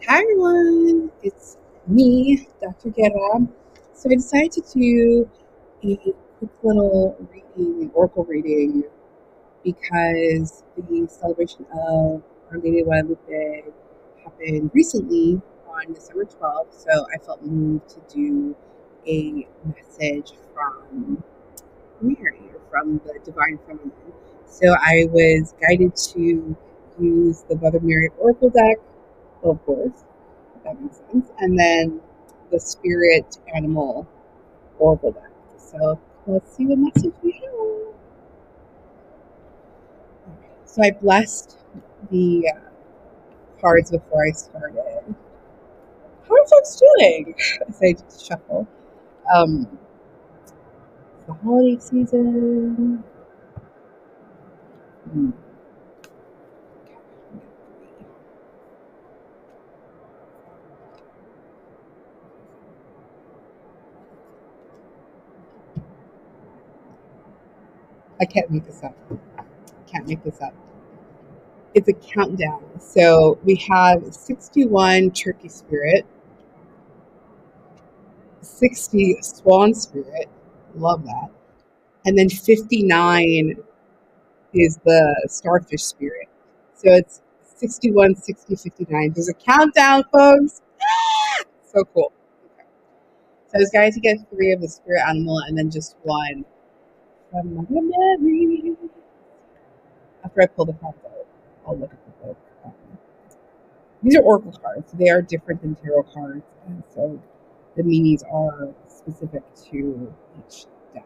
Hi everyone, it's me, Dr. Guerra. So I decided to do a quick little reading, an oracle reading, because the celebration of Our Lady of Guadalupe happened recently on December 12th. So I felt moved to do a message from Mary, or from the Divine Feminine. So I was guided to use the Mother Mary Oracle deck, of course, if that makes sense, and then the Spirit Animal Oracle deck. So let's see what message we have. So I blessed the cards before I started. How are folks doing? As I just shuffle. It's the holiday season. I can't make this up. Can't make this up. It's a countdown. So we have 61 Turkey Spirit, 60 Swan Spirit. Love that. And then 59 is the Starfish Spirit. So it's 61, 60, 59. There's a countdown, folks. So cool. Okay. So I was guided to get 3 of the Spirit Animal and then just 1 from Mother Mary. After I pull the cards out, I'll look at the book. These are oracle cards. They are different than tarot cards, and so the meanings are specific to each deck.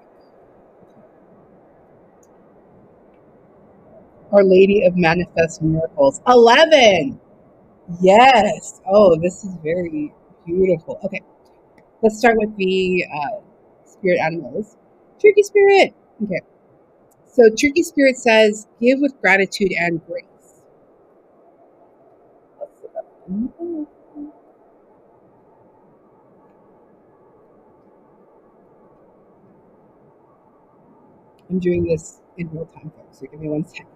Our Lady of Manifest Miracles. 11! Yes! Oh, this is very beautiful. Okay, let's start with the spirit animals. Turkey Spirit. Okay, so Turkey Spirit says, give with gratitude and grace. Let's look up. I'm doing this in real time, folks, so give me 1 second.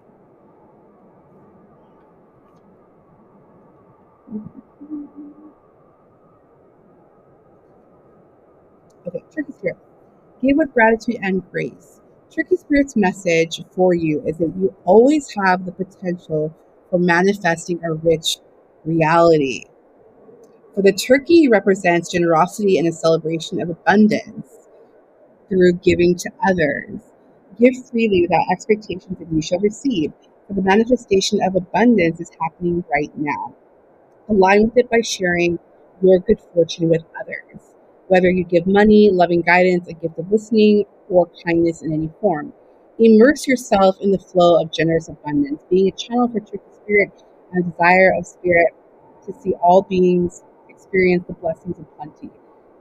Okay, Turkey Spirit. Give with gratitude and grace. Turkey Spirit's message for you is that you always have the potential for manifesting a rich reality. For the turkey represents generosity and a celebration of abundance through giving to others. Give freely without expectations that you shall receive, for the manifestation of abundance is happening right now. Align with it by sharing your good fortune with others. Whether you give money, loving guidance, a gift of listening, or kindness in any form. Immerse yourself in the flow of generous abundance, being a channel for Turkey Spirit and a desire of spirit to see all beings experience the blessings of plenty.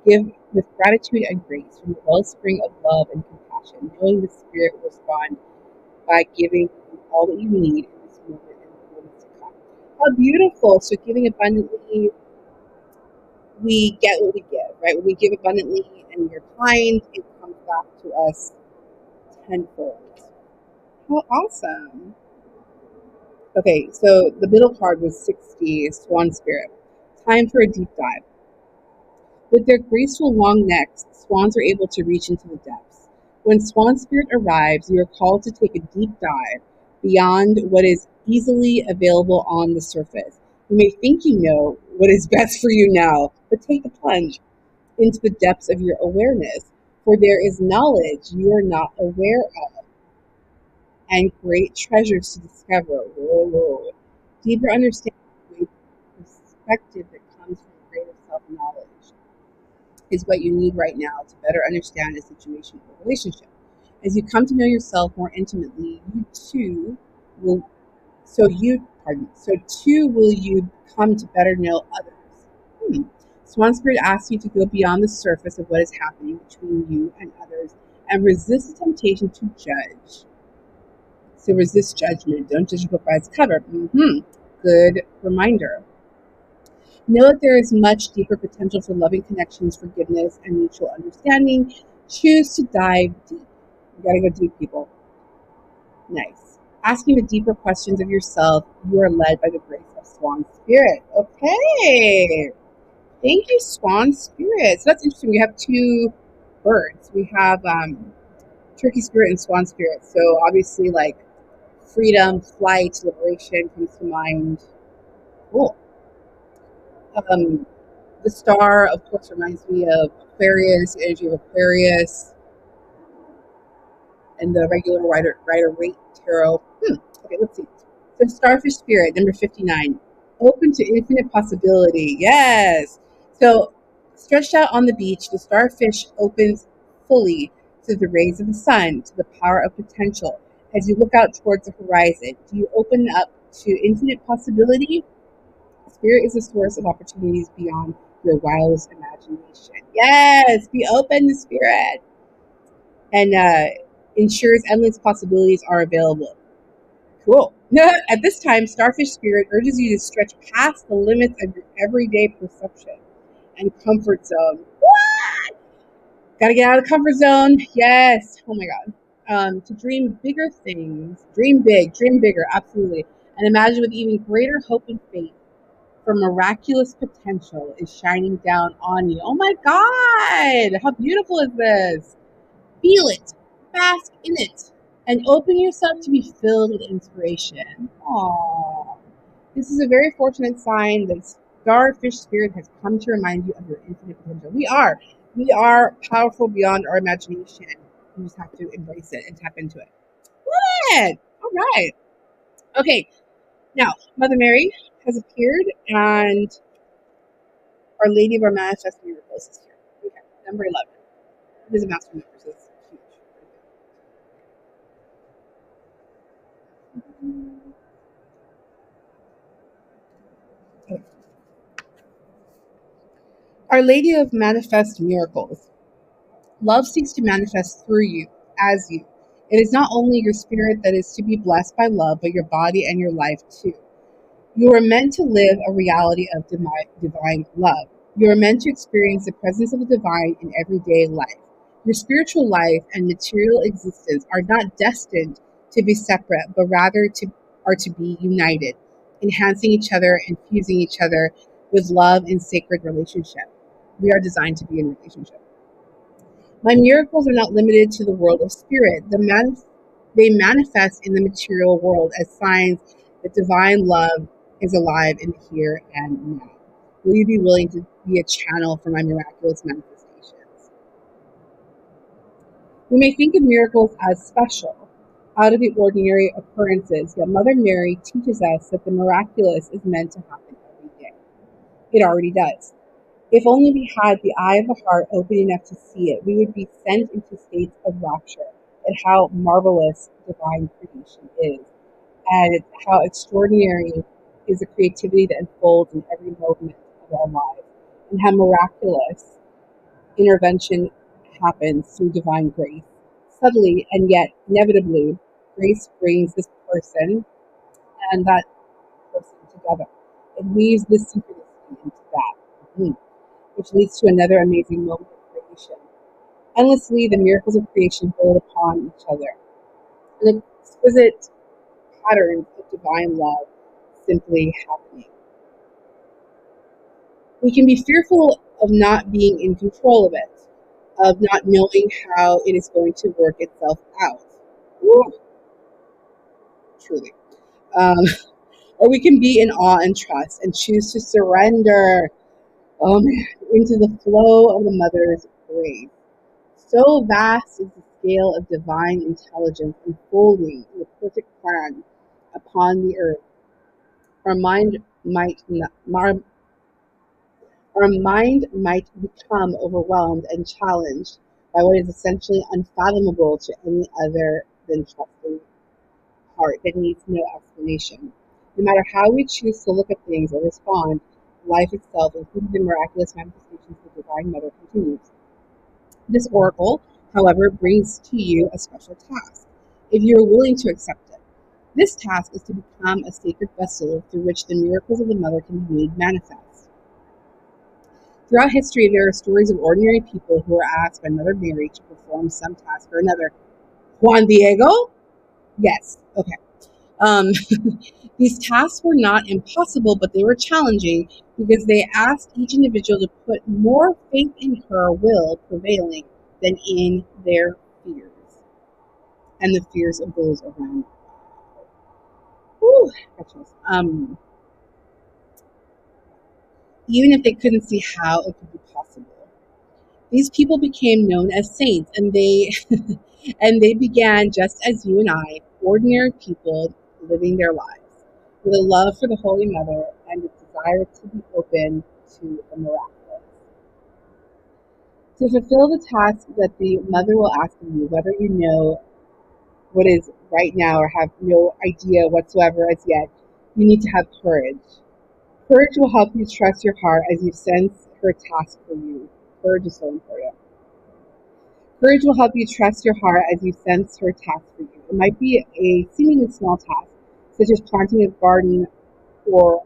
Give with gratitude and grace from the wellspring of love and compassion, knowing the Spirit will respond by giving you all that you need in this moment and the moments to come. How beautiful. So giving abundantly, we get what we give, right? When we give abundantly and we're kind, it comes back to us tenfold. How awesome. Okay, so the middle card was 60, Swan Spirit. Time for a deep dive. With their graceful long necks, swans are able to reach into the depths. When Swan Spirit arrives, you are called to take a deep dive beyond what is easily available on the surface. You may think you know what is best for you now, but take the plunge into the depths of your awareness, for there is knowledge you are not aware of, and great treasures to discover. Whoa. Deeper understanding, great perspective that comes from greater self-knowledge is what you need right now to better understand a situation or relationship. As you come to know yourself more intimately, you too will will you come to better know others. Swan Spirit asks you to go beyond the surface of what is happening between you and others and resist the temptation to judge. So resist judgment. Don't judge a book by its cover. Good reminder. Know that there is much deeper potential for loving connections, forgiveness, and mutual understanding. Choose to dive deep. You gotta go deep, people. Nice. Asking the deeper questions of yourself, you are led by the grace of Swan Spirit. Okay. Thank you, Swan Spirit. So that's interesting. We have two birds. We have Turkey Spirit and Swan Spirit. So obviously, like freedom, flight, liberation comes to mind. Cool. Um, the star, of course, reminds me of Aquarius, the energy of Aquarius, and the regular Rider Waite tarot. Okay, let's see. So Starfish Spirit, number 59. Open to infinite possibility. Yes. So stretched out on the beach, the starfish opens fully to the rays of the sun, to the power of potential. As you look out towards the horizon, do you open up to infinite possibility? Spirit is a source of opportunities beyond your wildest imagination. Yes, be open to spirit. And ensures endless possibilities are available. Cool. At this time, Starfish Spirit urges you to stretch past the limits of your everyday perception and comfort zone. What? Gotta get out of the comfort zone. Yes. Oh my God. To dream bigger things. Dream big. Dream bigger. Absolutely. And imagine with even greater hope and faith, for miraculous potential is shining down on you. Oh my God. How beautiful is this? Feel it, bask in it, and open yourself to be filled with inspiration. Aww. This is a very fortunate sign that Starfish Spirit has come to remind you of your infinite potential. We are powerful beyond our imagination. You just have to embrace it and tap into it. Love it. All right. Okay. Now, Mother Mary has appeared, and Our Lady of our Manifest Miracles is here. Okay. Number 11. It is a master number, so it's huge. Our Lady of Manifest Miracles. Love seeks to manifest through you, as you. It is not only your spirit that is to be blessed by love, but your body and your life too. You are meant to live a reality of divine love. You are meant to experience the presence of the divine in everyday life. Your spiritual life and material existence are not destined to be separate, but rather are to be united, enhancing each other and fusing each other with love and sacred relationship. We are designed to be in relationship. My miracles are not limited to the world of spirit. They manifest in the material world as signs that divine love is alive in the here and now. Will you be willing to be a channel for my miraculous manifestations? We may think of miracles as special, out of the ordinary occurrences, yet Mother Mary teaches us that the miraculous is meant to happen every day. It already does. If only we had the eye of the heart open enough to see it, we would be sent into states of rapture at how marvelous divine creation is, and how extraordinary is the creativity that unfolds in every moment of our lives, and how miraculous intervention happens through divine grace. Subtly and yet inevitably, grace brings this person and that person together. It weaves this synchronicity into that. Which leads to another amazing moment of creation. Endlessly, the miracles of creation build upon each other. An exquisite patterns of divine love simply happening. We can be fearful of not being in control of it, of not knowing how it is going to work itself out. Ooh, truly. Um, or we can be in awe and trust and choose to surrender into the flow of the Mother's grace. So vast is the scale of divine intelligence unfolding in the perfect plan upon the earth. Our mind might not, our mind might become overwhelmed and challenged by what is essentially unfathomable to any other than trusting heart that needs no explanation. No matter how we choose to look at things or respond, life itself, including the miraculous manifestations of the Divine Mother, continues. This oracle, however, brings to you a special task, if you are willing to accept it. This task is to become a sacred vessel through which the miracles of the Mother can be made manifest. Throughout history, there are stories of ordinary people who were asked by Mother Mary to perform some task or another. Juan Diego? Yes. Okay. Um, these tasks were not impossible, but they were challenging because they asked each individual to put more faith in her will prevailing than in their fears and the fears of those around. Whew, even if they couldn't see how it could be possible. These people became known as saints, and they and they began just as you and I, ordinary people, living their lives with a love for the Holy Mother and a desire to be open to the miraculous. To fulfill the task that the Mother will ask of you, whether you know what is right now or have no idea whatsoever as yet, you need to have courage. Courage will help you trust your heart as you sense her task for you. Courage is so important. Courage will help you trust your heart as you sense her task for you. It might be a seemingly small task, such as planting a garden or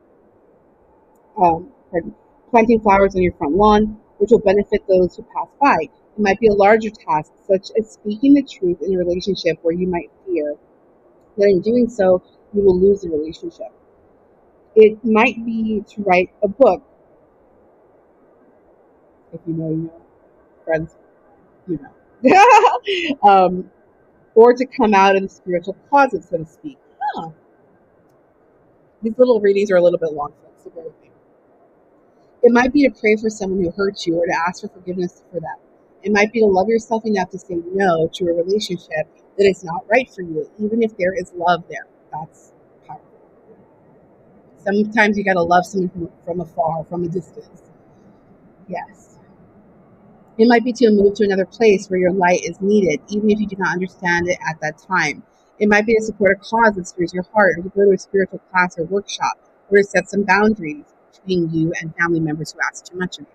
planting flowers on your front lawn, which will benefit those who pass by. It might be a larger task, such as speaking the truth in a relationship where you might fear that in doing so, you will lose the relationship. It might be to write a book, if you know, friends, you know. Or to come out of the spiritual closet, so to speak. Huh. These little readings are a little bit long, so bear with me. It might be to pray for someone who hurt you or to ask for forgiveness for them. It might be to love yourself enough to say no to a relationship that is not right for you, even if there is love there. That's powerful. Sometimes you got to love someone from afar, from a distance. Yes. It might be to move to another place where your light is needed, even if you do not understand it at that time. It might be to support a cause that stirs your heart, or to go to a spiritual class or workshop, or to set some boundaries between you and family members who ask too much of you.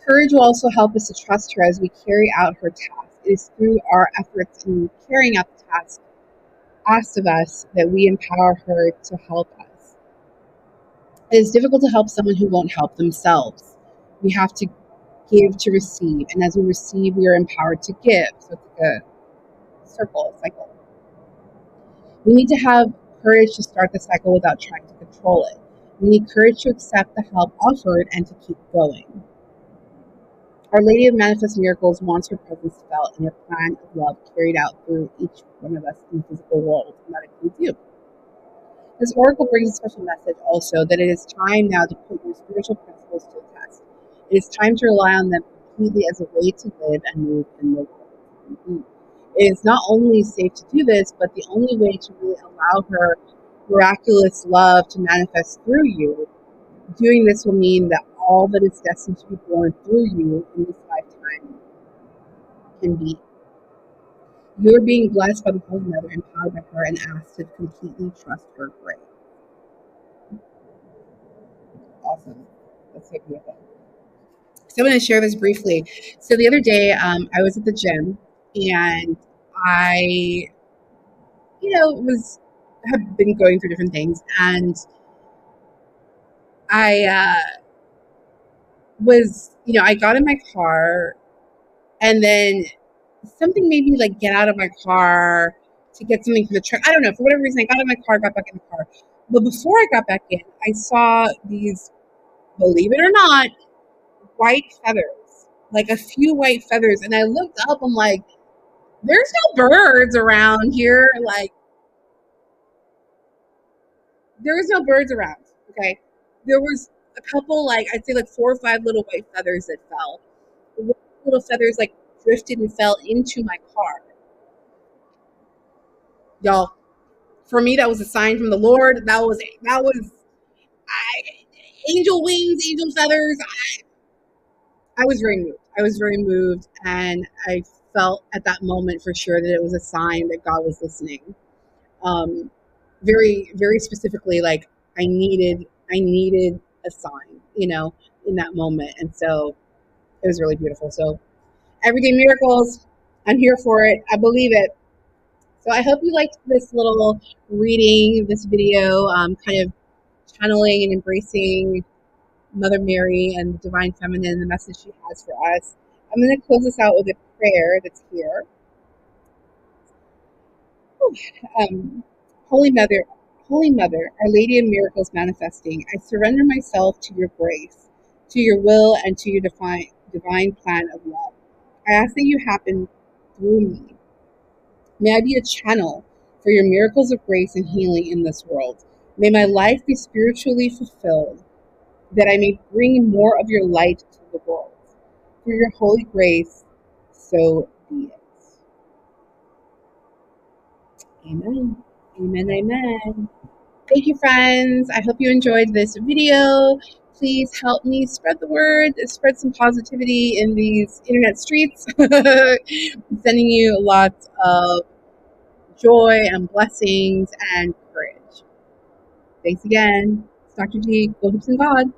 Courage will also help us to trust her as we carry out her task. It is through our efforts in carrying out the task asked of us that we empower her to help us. It is difficult to help someone who won't help themselves. We have to give to receive, and as we receive, we are empowered to give. So it's like a cycle. We need to have courage to start the cycle without trying to control it. We need courage to accept the help offered and to keep going. Our Lady of Manifest Miracles wants her presence felt and her plan of love carried out through each one of us in the physical world, and that includes you. This oracle brings a special message also that it is time now to put your spiritual principles to the test. It is time to rely on them completely as a way to live and move in the world. Mm-hmm. It is not only safe to do this, but the only way to really allow her miraculous love to manifest through you. Doing this will mean that all that is destined to be born through you in this lifetime can be. You are being blessed by the Holy Mother, empowered by her, and asked to completely trust her grace. Awesome. That's so beautiful. So I'm going to share this briefly. So the other day, I was at the gym, and I, have been going through different things, and I I got in my car, and then something made me like get out of my car to get something from the truck. I don't know, for whatever reason, I got in my car, got back in the car. But before I got back in, I saw these, believe it or not, white feathers, like a few white feathers. And I looked up, I'm like, there's no birds around here. Like, there was no birds around. Okay. There was a couple, like, I'd say like 4 or 5 little white feathers that fell. The little feathers like drifted and fell into my car. Y'all, for me, that was a sign from the Lord. That was angel wings, angel feathers. I was very moved. I was very moved, and I felt at that moment for sure that it was a sign that God was listening. Um, very, very specifically, like I needed a sign, in that moment, and so it was really beautiful. So everyday miracles, I'm here for it. I believe it. So I hope you liked this little reading, this video, kind of channeling and embracing Mother Mary and the Divine Feminine, the message she has for us. I'm going to close this out with a prayer that's here. Um, Holy Mother, Holy Mother, Our Lady of Miracles manifesting, I surrender myself to your grace, to your will, and to your divine plan of love. I ask that you happen through me. May I be a channel for your miracles of grace and healing in this world. May my life be spiritually fulfilled, that I may bring more of your light to the world. Through your holy grace, so be it. Amen. Amen. Amen. Thank you, friends. I hope you enjoyed this video. Please help me spread the word, spread some positivity in these internet streets. I'm sending you lots of joy and blessings and courage. Thanks again. It's Dr. G. Go Hoops and God.